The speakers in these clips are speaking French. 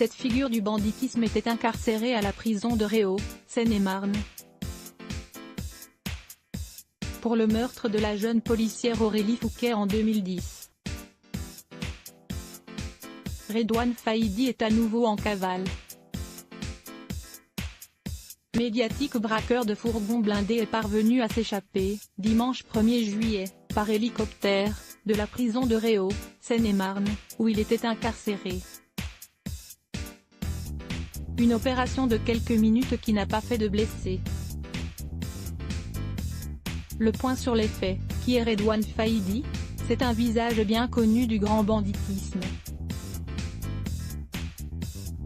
Cette figure du banditisme était incarcérée à la prison de Réau, Seine-et-Marne, pour le meurtre de la jeune policière Aurélie Fouquet en 2010. Redouane Faïdi est à nouveau en cavale. Médiatique braqueur de fourgon blindé est parvenu à s'échapper, dimanche 1er juillet, par hélicoptère, de la prison de Réau, Seine-et-Marne, où il était incarcéré. Une opération de quelques minutes qui n'a pas fait de blessés. Le point sur les faits, qui est Redouane Faïdi? C'est un visage bien connu du grand banditisme.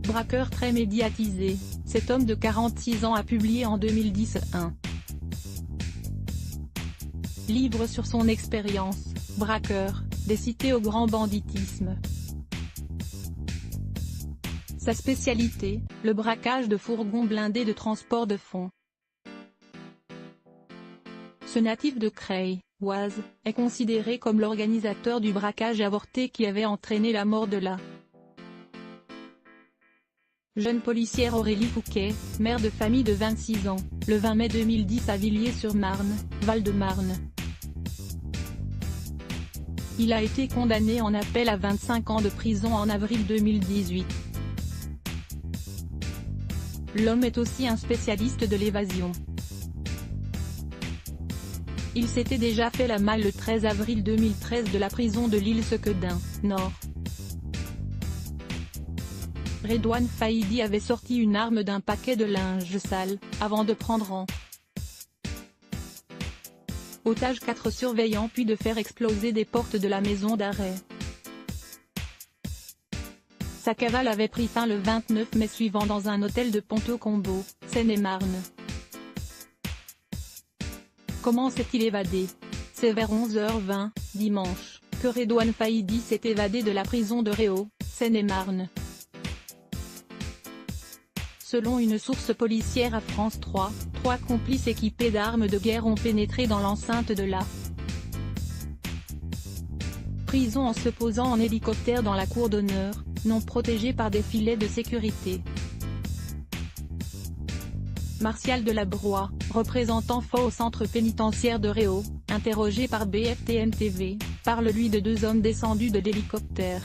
Braqueur très médiatisé, cet homme de 46 ans a publié en 2010 un livre sur son expérience, braqueur, décité au grand banditisme. Sa spécialité, le braquage de fourgons blindés de transport de fonds. Ce natif de Creil, Oise, est considéré comme l'organisateur du braquage avorté qui avait entraîné la mort de la jeune policière Aurélie Fouquet, mère de famille de 26 ans, le 20 mai 2010 à Villiers-sur-Marne, Val-de-Marne. Il a été condamné en appel à 25 ans de prison en avril 2018. L'homme est aussi un spécialiste de l'évasion. Il s'était déjà fait la malle le 13 avril 2013 de la prison de l'Île-Sequedin, Nord. Redouane Faïdi avait sorti une arme d'un paquet de linge sale, avant de prendre en otage 4 surveillants puis de faire exploser des portes de la maison d'arrêt. Sa cavale avait pris fin le 29 mai suivant dans un hôtel de Ponteau-Combo, Seine-et-Marne. Comment s'est-il évadé? C'est vers 11h20, dimanche, que Redouane Faïdi s'est évadé de la prison de Réau, Seine-et-Marne. Selon une source policière à France 3, 3 complices équipés d'armes de guerre ont pénétré dans l'enceinte de la prison en se posant en hélicoptère dans la cour d'honneur, non protégée par des filets de sécurité. Martial Delabroix, représentant fort au centre pénitentiaire de Réau, interrogé par BFTN TV, parle lui de 2 hommes descendus de l'hélicoptère.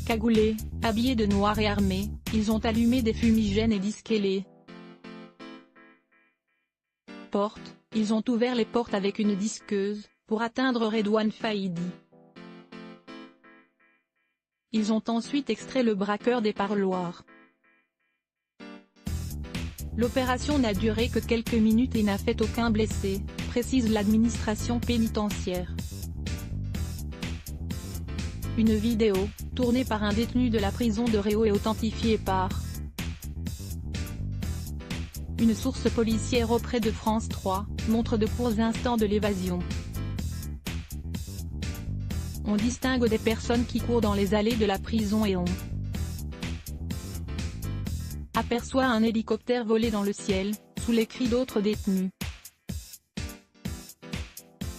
Cagoulés, habillés de noir et armés, ils ont allumé des fumigènes et disqué les portes, ils ont ouvert les portes avec une disqueuse, pour atteindre Redouane Faïdi. Ils ont ensuite extrait le braqueur des parloirs. L'opération n'a duré que quelques minutes et n'a fait aucun blessé, précise l'administration pénitentiaire. Une vidéo, tournée par un détenu de la prison de Réau et authentifiée par une source policière auprès de France 3, montre de courts instants de l'évasion. On distingue des personnes qui courent dans les allées de la prison et on aperçoit un hélicoptère voler dans le ciel, sous les cris d'autres détenus.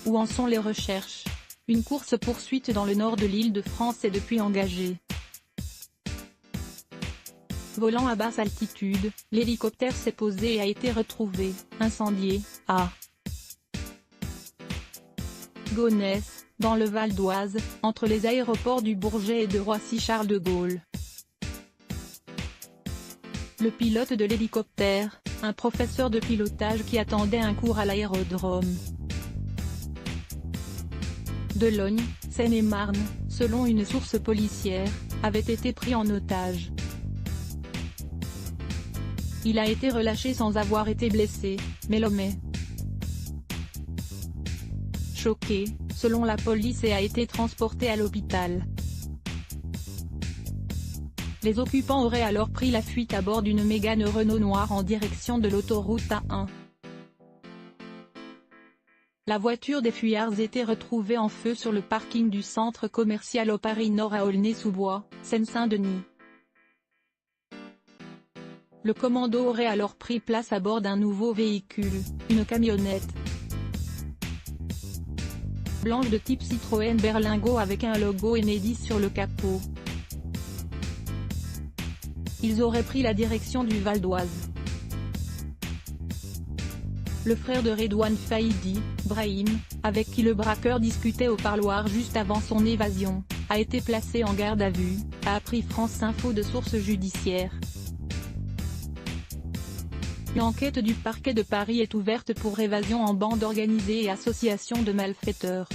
Où en sont les recherches? Une course-poursuite dans le nord de l'Île-de-France est depuis engagée. Volant à basse altitude, l'hélicoptère s'est posé et a été retrouvé, incendié, à Gonesse, dans le Val d'Oise, entre les aéroports du Bourget et de Roissy-Charles de Gaulle. Le pilote de l'hélicoptère, un professeur de pilotage qui attendait un cours à l'aérodrome de Logne, Seine-et-Marne, selon une source policière, avait été pris en otage. Il a été relâché sans avoir été blessé, mais l'homme est choqué, selon la police et a été transporté à l'hôpital. Les occupants auraient alors pris la fuite à bord d'une Mégane Renault noire en direction de l'autoroute A1. La voiture des fuyards était retrouvée en feu sur le parking du centre commercial au Paris Nord à Aulnay-sous-Bois, Seine-Saint-Denis. Le commando aurait alors pris place à bord d'un nouveau véhicule, une camionnette blanche de type Citroën Berlingot avec un logo Enedis sur le capot. Ils auraient pris la direction du Val d'Oise. Le frère de Redouane Faïdi, Brahim, avec qui le braqueur discutait au parloir juste avant son évasion, a été placé en garde à vue, a appris France Info de sources judiciaires. L'enquête du parquet de Paris est ouverte pour évasion en bande organisée et association de malfaiteurs.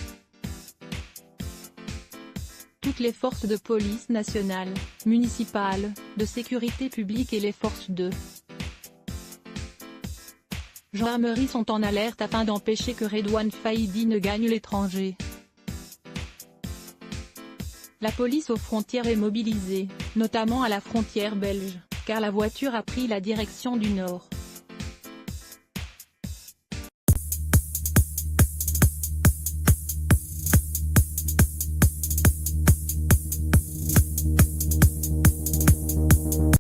Toutes les forces de police nationales, municipales, de sécurité publique et les forces de gendarmerie sont en alerte afin d'empêcher que Redouane Faïdi ne gagne l'étranger. La police aux frontières est mobilisée, notamment à la frontière belge, car la voiture a pris la direction du nord.